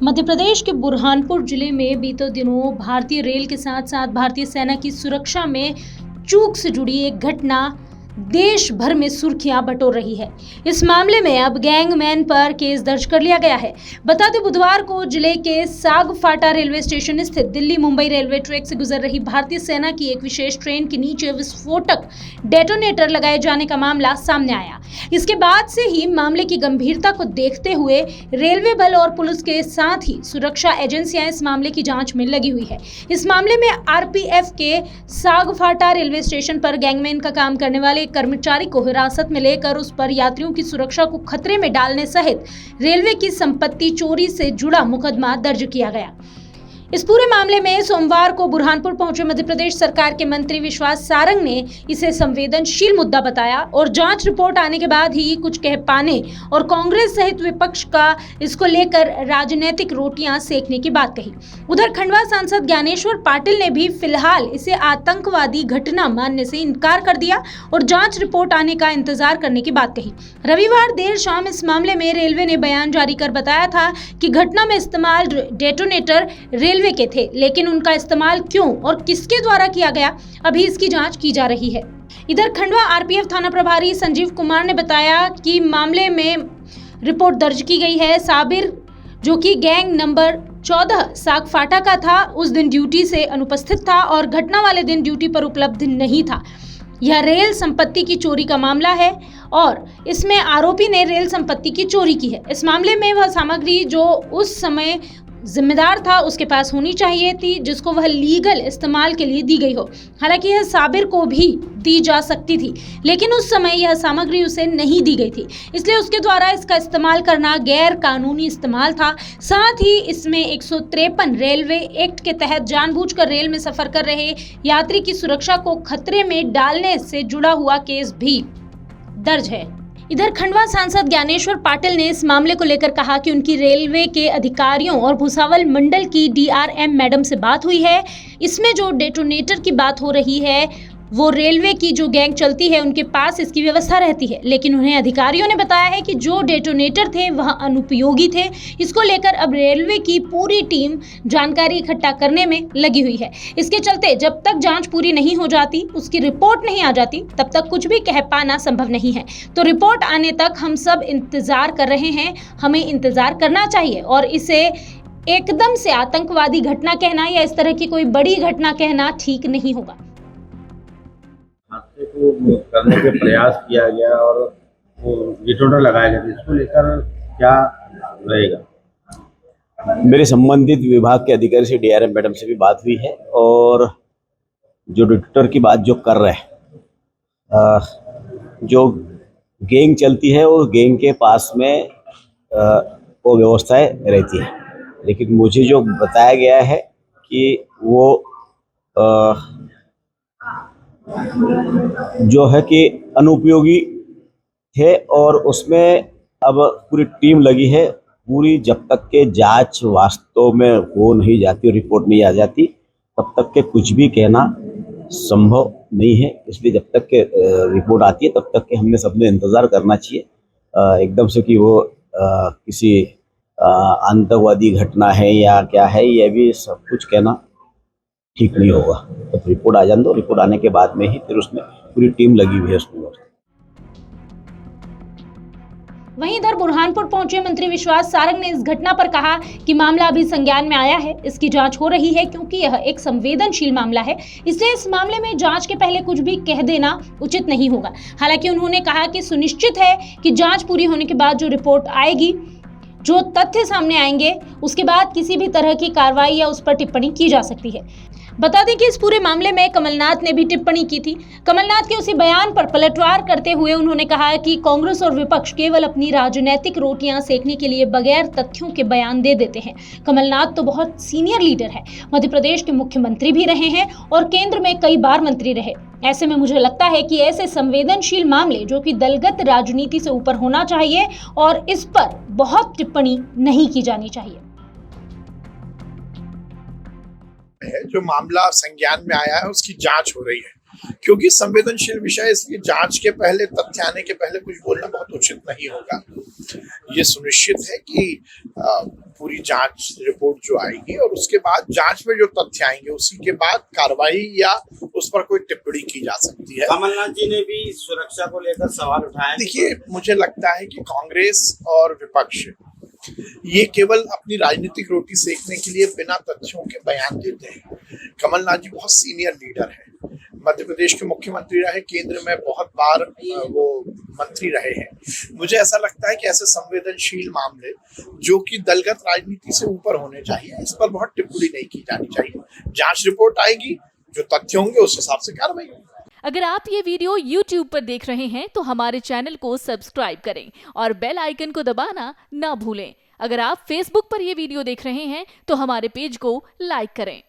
मध्य प्रदेश के बुरहानपुर जिले में बीते दिनों भारतीय रेल के साथ साथ भारतीय सेना की सुरक्षा में चूक से जुड़ी एक घटना देश भर में सुर्खियां बटोर रही है। इस मामले में अब गैंगमैन पर केस दर्ज कर लिया गया है। बता दें, बुधवार को जिले के सागफाटा रेलवे स्टेशन स्थित दिल्ली मुंबई रेलवे ट्रैक से गुजर रही भारतीय सेना की एक विशेष ट्रेन के नीचे विस्फोटक डेटोनेटर लगाए जाने का मामला सामने आया। इसके बाद से ही मामले की गंभीरता को देखते हुए रेलवे बल और पुलिस के साथ ही सुरक्षा एजेंसियां इस मामले की जांच में लगी हुई है। इस मामले में आरपीएफ के सागफाटा रेलवे स्टेशन पर गैंगमैन का काम करने वाले कर्मचारी को हिरासत में लेकर उस पर यात्रियों की सुरक्षा को खतरे में डालने सहित रेलवे की संपत्ति चोरी से जुड़ा मुकदमा दर्ज किया गया। इस पूरे मामले में सोमवार को बुरहानपुर पहुंचे मध्य प्रदेश सरकार के मंत्री विश्वास सारंग ने इसे संवेदनशील मुद्दा बताया और जांच रिपोर्ट आने के बाद ही कुछ कह पाने और कांग्रेस सहित विपक्ष का इसको लेकर राजनीतिक रोटियां सेकने की बात कही। उधर खंडवा सांसद ज्ञानेश्वर पाटिल ने भी फिलहाल इसे आतंकवादी घटना मानने से इनकार कर दिया और जांच रिपोर्ट आने का इंतजार करने की बात कही। रविवार देर शाम इस मामले में रेलवे ने बयान जारी कर बताया था कि घटना में इस्तेमाल डेटोनेटर रेलवे के थे, लेकिन उनका इस्तेमाल क्यों और किसके द्वारा किया गया, अभी इसकी जांच की जा रही है। इधर खंडवा आरपीएफ थाना प्रभारी संजीव कुमार ने बताया कि मामले में रिपोर्ट दर्ज की गई है। साबिर, जो कि गैंग नंबर 14 सागफाटा का था, उस दिन ड्यूटी से अनुपस्थित था और घटना वाले दिन ड्यूटी पर उपलब्ध नहीं था। यह रेल संपत्ति की चोरी का मामला है और इसमें आरोपी ने रेल संपत्ति की चोरी की है। इस मामले में वह सामग्री जो उस समय जिम्मेदार था उसके पास होनी चाहिए थी, जिसको वह लीगल इस्तेमाल के लिए दी गई हो। हालांकि यह साबिर को भी दी जा सकती थी, लेकिन उस समय यह सामग्री उसे नहीं दी गई थी, इसलिए उसके द्वारा इसका इस्तेमाल करना गैर कानूनी इस्तेमाल था। साथ ही इसमें 153 रेलवे एक्ट के तहत जानबूझकर रेल में सफर कर रहे यात्री की सुरक्षा को खतरे में डालने से जुड़ा हुआ केस भी दर्ज है। इधर खंडवा सांसद ज्ञानेश्वर पाटिल ने इस मामले को लेकर कहा कि उनकी रेलवे के अधिकारियों और भुसावल मंडल की डीआरएम मैडम से बात हुई है। इसमें जो डेटोनेटर की बात हो रही है वो रेलवे की जो गैंग चलती है उनके पास इसकी व्यवस्था रहती है, लेकिन उन्हें अधिकारियों ने बताया है कि जो डेटोनेटर थे वह अनुपयोगी थे। इसको लेकर अब रेलवे की पूरी टीम जानकारी इकट्ठा करने में लगी हुई है। इसके चलते जब तक जांच पूरी नहीं हो जाती, उसकी रिपोर्ट नहीं आ जाती, तब तक कुछ भी कह पाना संभव नहीं है। तो रिपोर्ट आने तक हम सब इंतजार कर रहे हैं, हमें इंतजार करना चाहिए और इसे एकदम से आतंकवादी घटना कहना या इस तरह की कोई बड़ी घटना कहना ठीक नहीं होगा। हादसे को करने के प्रयास किया गया और वो डिटोनेटर लगाया गया, इसको लेकर क्या रहेगा? मेरे संबंधित विभाग के अधिकारी से डीआरएम मैडम से भी बात हुई है और जो डिटोनेटर की बात जो कर रहे हैं, जो गैंग चलती है वो गैंग के पास में वो व्यवस्थाएं रहती है, लेकिन मुझे जो बताया गया है कि वो जो है कि अनुपयोगी थे और उसमें अब पूरी टीम लगी है। पूरी जब तक के जांच वास्तव में हो नहीं जाती, रिपोर्ट नहीं आ जाती, तब तक के कुछ भी कहना संभव नहीं है। इसलिए जब तक के रिपोर्ट आती है तब तक के हमने सबने इंतज़ार करना चाहिए। एकदम से कि वो किसी आतंकवादी घटना है या क्या है, यह भी सब कुछ कहना ठीक नहीं होगा। तो रिपोर्ट आ जाने दो, रिपोर्ट आने के बाद में ही फिर उसमें पूरी टीम लगी हुई है उसमें। वहीं इधर बुरहानपुर पहुंचे मंत्री विश्वास सारंग ने इस घटना पर कहा कि मामला अभी संज्ञान में आया है, इसकी जांच हो रही है क्योंकि यह एक संवेदनशील मामला है, इसलिए इस मामले में जांच के पहले कुछ भी कह देना उचित नहीं होगा। हालांकि उन्होंने कहा कि सुनिश्चित है कि जांच पूरी होने के बाद जो रिपोर्ट आएगी, जो तथ्य सामने आएंगे, उसके बाद किसी भी तरह की कार्रवाई या उस पर टिप्पणी की जा सकती है। बता दें कि इस पूरे मामले में कमलनाथ ने भी टिप्पणी की थी। कमलनाथ के उसी बयान पर पलटवार करते हुए उन्होंने कहा कि कांग्रेस और विपक्ष केवल अपनी राजनीतिक रोटियां सेकने के लिए बगैर तथ्यों के बयान दे देते हैं। कमलनाथ तो बहुत सीनियर लीडर है, मध्य प्रदेश के मुख्यमंत्री भी रहे हैं और केंद्र में कई बार मंत्री रहे। ऐसे में मुझे लगता है कि ऐसे संवेदनशील मामले जो कि दलगत राजनीति से ऊपर होना चाहिए और इस पर बहुत टिप्पणी नहीं की जानी चाहिए। है जो मामला संज्ञान में आया है उसकी जांच हो रही है, क्योंकि संवेदनशील विषय, इसलिए जांच के पहले, तथ्य आने के पहले कुछ बोलना बहुत उचित नहीं होगा। ये सुनिश्चित है कि पूरी जांच रिपोर्ट जो आएगी और उसके बाद जांच में जो तथ्य आएंगे उसी के बाद कार्रवाई या उस पर कोई टिप्पणी की जा सकती है। कमलनाथ जी ने भी सुरक्षा को लेकर सवाल उठाए। देखिए, मुझे लगता है कि कांग्रेस और विपक्ष ये केवल अपनी राजनीतिक रोटी सेकने के लिए बिना तथ्यों के बयान देते हैं। कमलनाथ जी बहुत सीनियर लीडर हैं, मध्य प्रदेश के मुख्यमंत्री रहे, केंद्र में बहुत बार वो मंत्री रहे हैं। मुझे ऐसा लगता है कि ऐसे संवेदनशील मामले जो कि दलगत राजनीति से ऊपर होने चाहिए, इस पर बहुत टिप्पणी नहीं की जानी चाहिए। जांच रिपोर्ट आएगी, जो तथ्य होंगे उस हिसाब से कार्रवाई होगी। अगर आप ये वीडियो YouTube पर देख रहे हैं तो हमारे चैनल को सब्सक्राइब करें और बेल आइकन को दबाना ना भूलें। अगर आप Facebook पर ये वीडियो देख रहे हैं तो हमारे पेज को लाइक करें।